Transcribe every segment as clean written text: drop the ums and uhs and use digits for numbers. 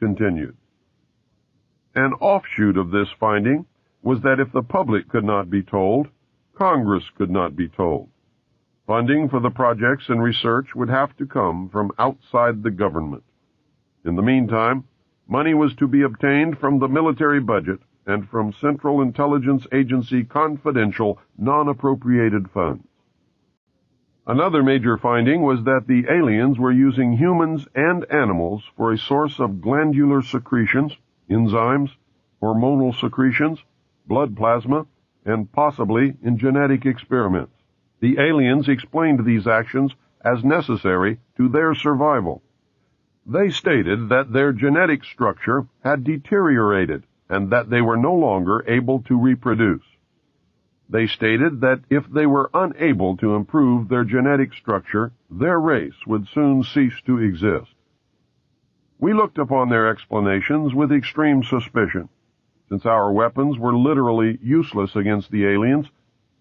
continued. An offshoot of this finding was that if the public could not be told, Congress could not be told. Funding for the projects and research would have to come from outside the government. In the meantime, money was to be obtained from the military budget and from Central Intelligence Agency confidential, non-appropriated funds. Another major finding was that the aliens were using humans and animals for a source of glandular secretions, enzymes, hormonal secretions, blood plasma, and possibly in genetic experiments. The aliens explained these actions as necessary to their survival. They stated that their genetic structure had deteriorated and that they were no longer able to reproduce. They stated that if they were unable to improve their genetic structure, their race would soon cease to exist. We looked upon their explanations with extreme suspicion. Since our weapons were literally useless against the aliens,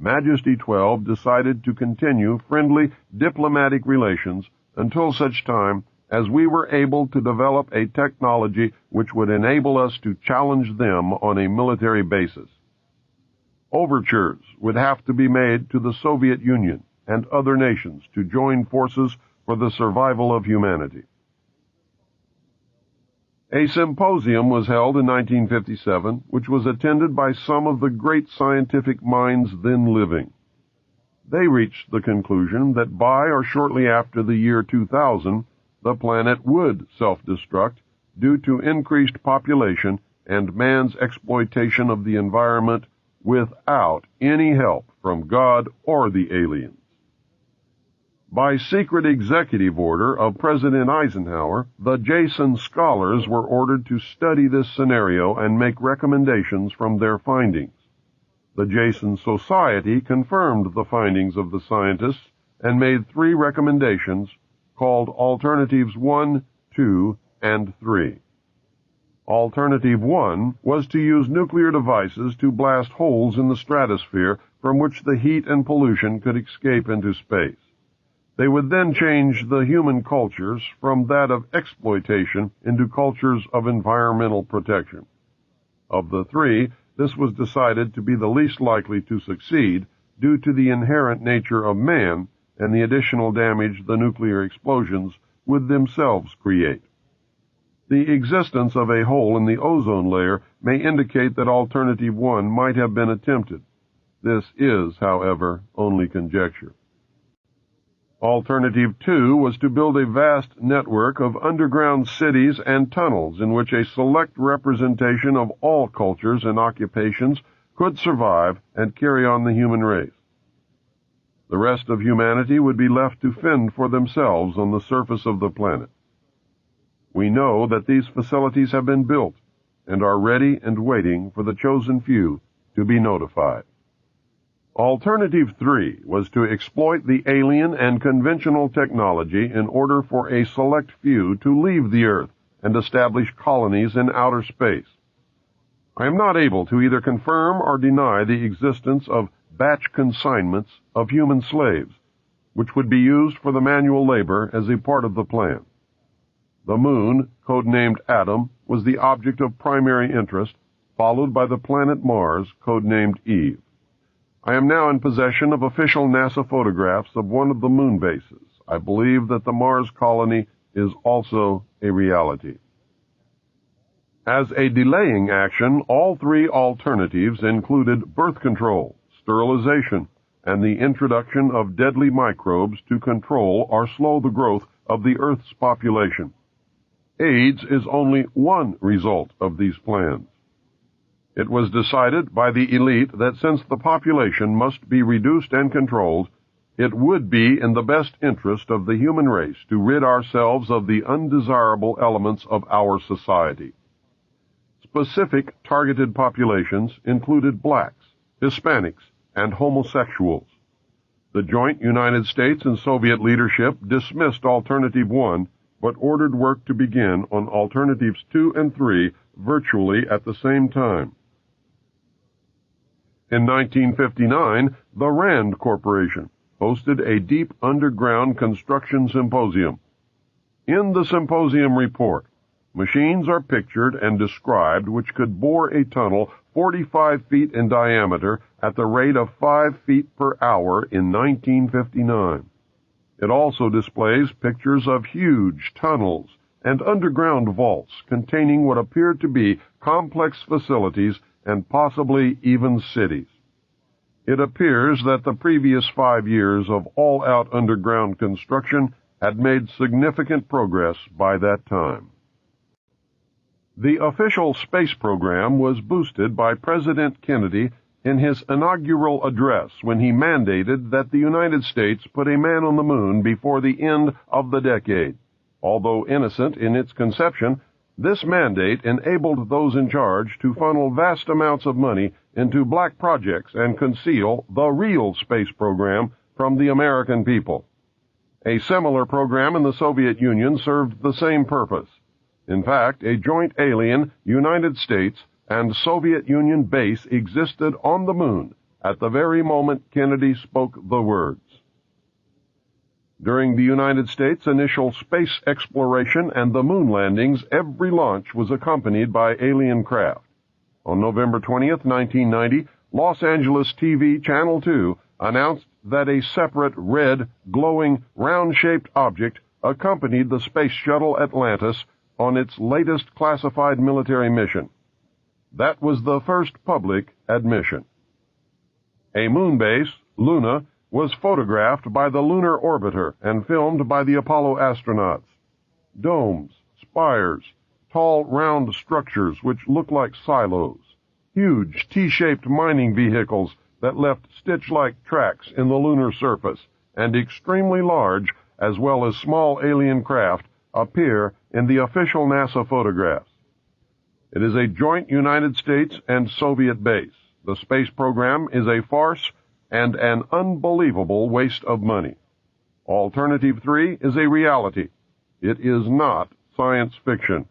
Majesty 12 decided to continue friendly diplomatic relations until such time as we were able to develop a technology which would enable us to challenge them on a military basis. Overtures would have to be made to the Soviet Union and other nations to join forces for the survival of humanity. A symposium was held in 1957, which was attended by some of the great scientific minds then living. They reached the conclusion that by or shortly after the year 2000, the planet would self-destruct due to increased population and man's exploitation of the environment without any help from God or the aliens. By secret executive order of President Eisenhower, the Jason scholars were ordered to study this scenario and make recommendations from their findings. The Jason Society confirmed the findings of the scientists and made 3 recommendations called Alternatives 1, 2, and 3. Alternative 1 was to use nuclear devices to blast holes in the stratosphere from which the heat and pollution could escape into space. They would then change the human cultures from that of exploitation into cultures of environmental protection. Of the 3, this was decided to be the least likely to succeed due to the inherent nature of man and the additional damage the nuclear explosions would themselves create. The existence of a hole in the ozone layer may indicate that Alternative 1 might have been attempted. This is, however, only conjecture. Alternative 2 was to build a vast network of underground cities and tunnels in which a select representation of all cultures and occupations could survive and carry on the human race. The rest of humanity would be left to fend for themselves on the surface of the planet. We know that these facilities have been built and are ready and waiting for the chosen few to be notified. Alternative 3 was to exploit the alien and conventional technology in order for a select few to leave the Earth and establish colonies in outer space. I am not able to either confirm or deny the existence of batch consignments of human slaves, which would be used for the manual labor as a part of the plan. The moon, codenamed Adam, was the object of primary interest, followed by the planet Mars, codenamed Eve. I am now in possession of official NASA photographs of one of the moon bases. I believe that the Mars colony is also a reality. As a delaying action, all 3 alternatives included birth control, sterilization, and the introduction of deadly microbes to control or slow the growth of the Earth's population. AIDS is only one result of these plans. It was decided by the elite that since the population must be reduced and controlled, it would be in the best interest of the human race to rid ourselves of the undesirable elements of our society. Specific targeted populations included blacks, Hispanics, and homosexuals. The joint United States and Soviet leadership dismissed Alternative 1, but ordered work to begin on Alternatives 2 and 3 virtually at the same time. In 1959, the RAND Corporation hosted a deep underground construction symposium. In the symposium report, Machines are pictured and described which could bore a tunnel 45 feet in diameter at the rate of 5 feet per hour in 1959. It also displays pictures of huge tunnels and underground vaults containing what appeared to be complex facilities and possibly even cities. It appears that the previous 5 years of all-out underground construction had made significant progress by that time. The official space program was boosted by President Kennedy in his inaugural address when he mandated that the United States put a man on the moon before the end of the decade. Although innocent in its conception, this mandate enabled those in charge to funnel vast amounts of money into black projects and conceal the real space program from the American people. A similar program in the Soviet Union served the same purpose. In fact, a joint alien United States and Soviet Union base existed on the moon at the very moment Kennedy spoke the words. During the United States' initial space exploration and the moon landings, every launch was accompanied by alien craft. On November 20th, 1990, Los Angeles TV Channel 2 announced that a separate red, glowing, round-shaped object accompanied the Space Shuttle Atlantis on its latest classified military mission. That was the first public admission. A moon base, Luna, was photographed by the lunar orbiter and filmed by the Apollo astronauts. Domes, spires, tall round structures which look like silos, huge T-shaped mining vehicles that left stitch-like tracks in the lunar surface, and extremely large as well as small alien craft appear in the official NASA photographs. It is a joint United States and Soviet base. The space program is a farce and an unbelievable waste of money. Alternative 3 is a reality. It is not science fiction.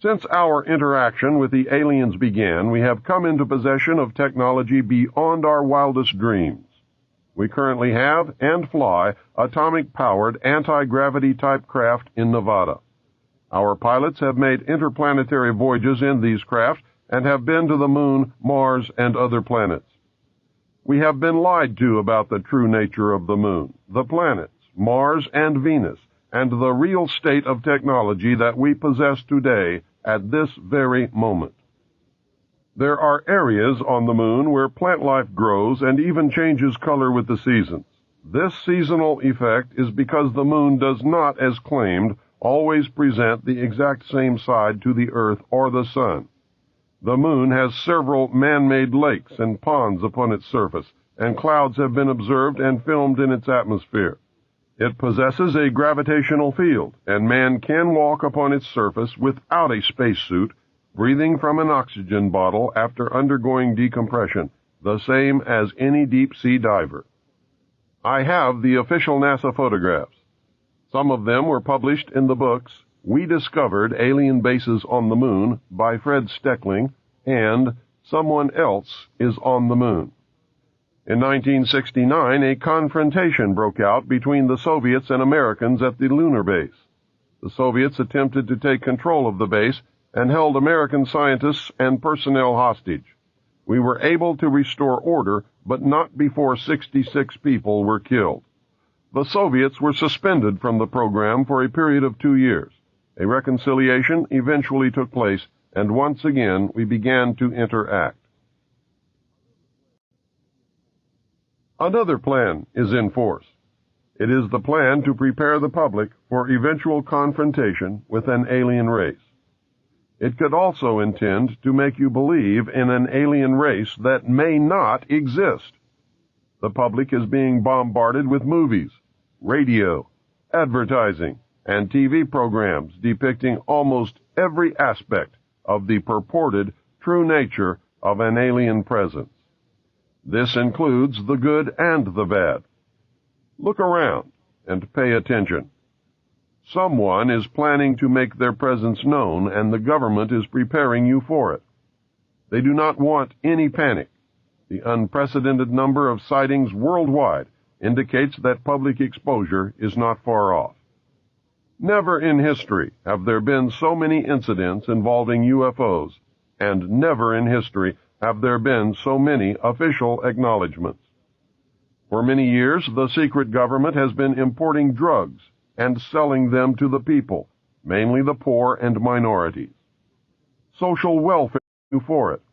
Since our interaction with the aliens began, we have come into possession of technology beyond our wildest dreams. We currently have and fly atomic-powered anti-gravity type craft in Nevada. Our pilots have made interplanetary voyages in these craft and have been to the moon, Mars, and other planets. We have been lied to about the true nature of the moon, the planets, Mars, and Venus, and the real state of technology that we possess today at this very moment. There are areas on the moon where plant life grows and even changes color with the seasons. This seasonal effect is because the moon does not, as claimed, always present the exact same side to the Earth or the Sun. The moon has several man-made lakes and ponds upon its surface, and clouds have been observed and filmed in its atmosphere. It possesses a gravitational field, and man can walk upon its surface without a spacesuit, breathing from an oxygen bottle after undergoing decompression, the same as any deep-sea diver. I have the official NASA photographs. Some of them were published in the books We Discovered Alien Bases on the Moon by Fred Steckling and Someone Else is on the Moon. In 1969, a confrontation broke out between the Soviets and Americans at the lunar base. The Soviets attempted to take control of the base and held American scientists and personnel hostage. We were able to restore order, but not before 66 people were killed. The Soviets were suspended from the program for a period of 2 years. A reconciliation eventually took place, and once again we began to interact. Another plan is in force. It is the plan to prepare the public for eventual confrontation with an alien race. It could also intend to make you believe in an alien race that may not exist. The public is being bombarded with movies, radio, advertising, and TV programs depicting almost every aspect of the purported true nature of an alien presence. This includes the good and the bad. Look around and pay attention. Someone is planning to make their presence known, and the government is preparing you for it. They do not want any panic. The unprecedented number of sightings worldwide indicates that public exposure is not far off. Never in history have there been so many incidents involving UFOs, and never in history have there been so many official acknowledgments. For many years, the secret government has been importing drugs and selling them to the people, mainly the poor and minorities. Social welfare for it.